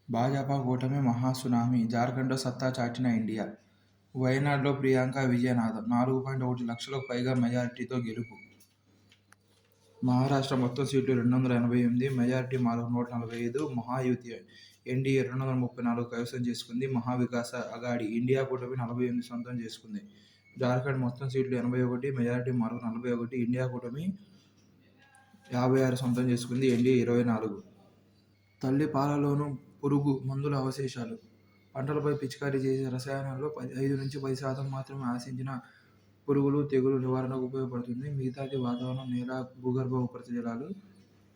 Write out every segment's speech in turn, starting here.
భాజపా కూటమి మహా సునామీ, జార్ఖండ్లో సత్తా చాటిన ఇండియా. వయనాడ్లో ప్రియాంక విజయనాథం 4.1 లక్షలకు పైగా మెజారిటీతో గెలుపు. మహారాష్ట్ర మొత్తం సీట్లు 288, మెజారిటీ 145. మహాయుతి ఎన్డీఏ 234 కైవసం చేసుకుంది. మహావికాస్ అఘాడీ ఇండియా కూటమి 48 సొంతం చేసుకుంది. జార్ఖండ్ మొత్తం సీట్లు 81, మెజారిటీ 41. ఇండియా కూటమి 56 సొంతం చేసుకుంది. ఎన్డీఏ 24. తల్లి పాలలోనూ పురుగు మందుల అవశేషాలు. పంటలపై పిచికారీ చేసే రసాయనాల్లో 5-10% మాత్రమే ఆశించిన పురుగులు, తెగులు నివారణకు ఉపయోగపడుతుంది. మిగతాది వాతావరణం, నేల, భూగర్భ ఉపరితలాలు,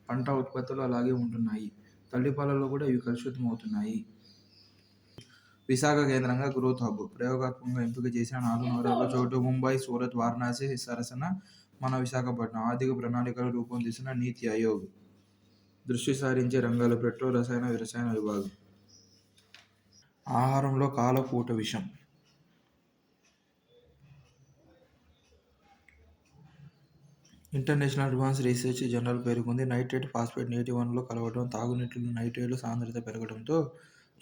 పంట ఉత్పత్తులు అలాగే ఉంటున్నాయి. తల్లిపాలలో కూడా ఇవి కలుషితమవుతున్నాయి. విశాఖ కేంద్రంగా గ్రోత్ హబ్. ప్రయోగాత్మకంగా ఎంపిక చేసిన 4 నగరాల్లో చోటు. ముంబై, సూరత్, వారణాసి సరసన మన విశాఖపట్నం. ఆర్థిక ప్రణాళికలు రూపొందిస్తున్న నీతి ఆయోగ్. దృష్టి సారించే రంగాలు పెట్రోల్, రసాయన, రసాయన విభాగం. ఆహారంలో కాలకూట విషం. ఇంటర్నేషనల్ అడ్వాన్స్ రీసెర్చ్ జర్నల్ పేర్కొంది. నైట్రేట్, ఫాస్ఫేట్ నీటి వనరులో కలవడం, తాగునీటిలో నైట్రేట్ల సాంద్రత పెరగడంతో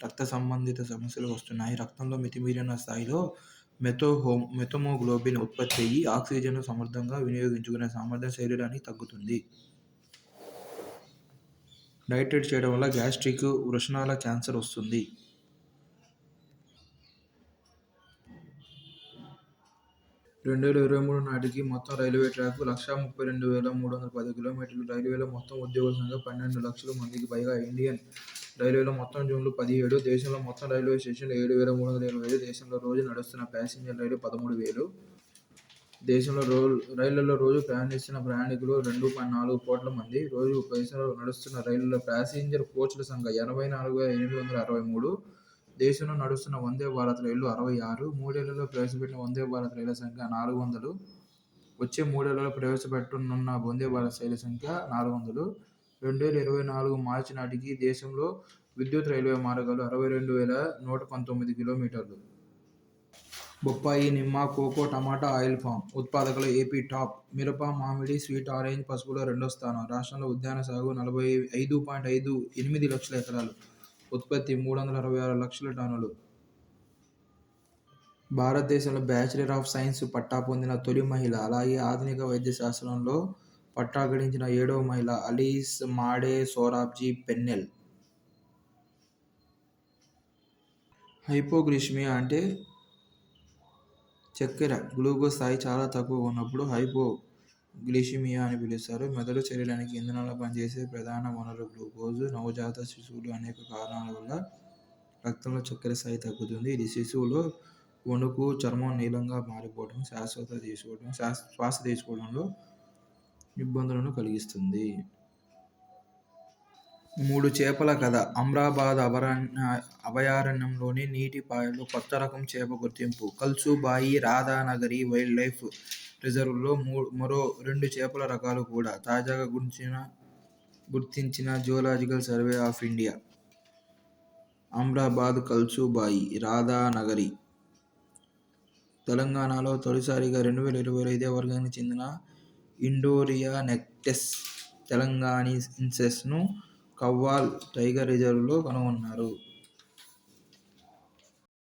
రక్త సంబంధిత సమస్యలు వస్తున్నాయి. రక్తంలో మితిమీరిన స్థాయిలో మెథమోగ్లోబిన్ ఉత్పత్తి అయ్యి ఆక్సిజన్ను సమర్థంగా వినియోగించుకునే సామర్థ్యం శరీరానికి తగ్గుతుంది. నైట్రేట్ చేయడం వల్ల గ్యాస్ట్రిక్, వృషణాల క్యాన్సర్ వస్తుంది. 2023 నాటికి మొత్తం రైల్వే ట్రాక్ 132,310 కిలోమీటర్లు. రైల్వేలో మొత్తం ఉద్యోగుల సంఖ్య 12 లక్షల మందికి పైగా. ఇండియన్ రైల్వేలో మొత్తం జోన్లు 17. దేశంలో మొత్తం రైల్వే స్టేషన్లు 7,325. దేశంలో రోజు నడుస్తున్న ప్యాసింజర్ రైళ్లు 13,000. దేశంలో రైళ్లలో రోజు ప్రయాణిస్తున్న ప్రయాణికులు 2.4 కోట్ల మంది. రోజు దేశంలో నడుస్తున్న రైళ్లలో ప్యాసింజర్ కోచ్ల సంఖ్య 84,863. దేశంలో నడుస్తున్న వందే భారత్ రైళ్లు 66. మూడేళ్లలో ప్రవేశపెట్టిన వందే భారత్ రైళ్ల సంఖ్య 400. వచ్చే మూడేళ్లలో ప్రవేశపెట్టనున్న వందే భారత్ రైళ్ల సంఖ్య 400. 2024 మార్చి నాటికి దేశంలో విద్యుత్ రైల్వే మార్గాలు 62,119 కిలోమీటర్లు. బొప్పాయి, నిమ్మ, కోకో, టమాటా, ఆయిల్ పామ్ ఉత్పాదకలో ఏపీ టాప్. మిరప, మామిడి, స్వీట్ ఆరెంజ్, పసుపులో రెండో స్థానం. రాష్ట్రంలో ఉద్యాన సాగు 45.58 లక్షల ఎకరాలు. ఉత్పత్తి 366 లక్షల టన్నులు. భారతదేశంలో బ్యాచిలర్ ఆఫ్ సైన్స్ పట్టా పొందిన తొలి మహిళ, అలాగే ఆధునిక వైద్య శాస్త్రంలో పట్టా గడించిన 7వ మహిళ అలీస్ మాడే సోరాబ్జీ పెన్నెల్. హైపోగ్లిసిమియా అంటే చక్కెర గ్లూకోజ్ స్థాయి చాలా తక్కువగా ఉన్నప్పుడు హైపోగ్లిసిమియా అని పిలుస్తారు. మెదడు శరీరానికి ఇంధనంలా పనిచేసే ప్రధాన వనరు గ్లూకోజ్. నవజాత శిశువులు అనేక కారణాల వల్ల రక్తంలో చక్కెర స్థాయి తగ్గుతుంది. ఇది శిశువులో వణుకు, చర్మం నీలంగా మారిపోవడం, శ్వాస తీసుకోవడంలో ఇబ్బందులను కలిగిస్తుంది. 3 చేపల కథ. అమ్రాబాద్ అభయారణ్యంలోని నీటి పాయల్లో కొత్త రకం చేప గుర్తింపు. కల్సుబాయి రాధానగరి వైల్డ్ లైఫ్ రిజర్వ్లో మరో 2 చేపల రకాలు కూడా తాజాగా గుర్తించిన zoological survey of India. Amrabad, Kalsubai Radhanagari. తెలంగాణలో తొలిసారిగా 2020లో ఇదే వర్గానికి చెందిన ఇండోరియా నెక్టెస్ తెలంగాణిసెన్స్ను కవ్వాల్ టైగర్ రిజర్వ్లో కనుగొన్నారు.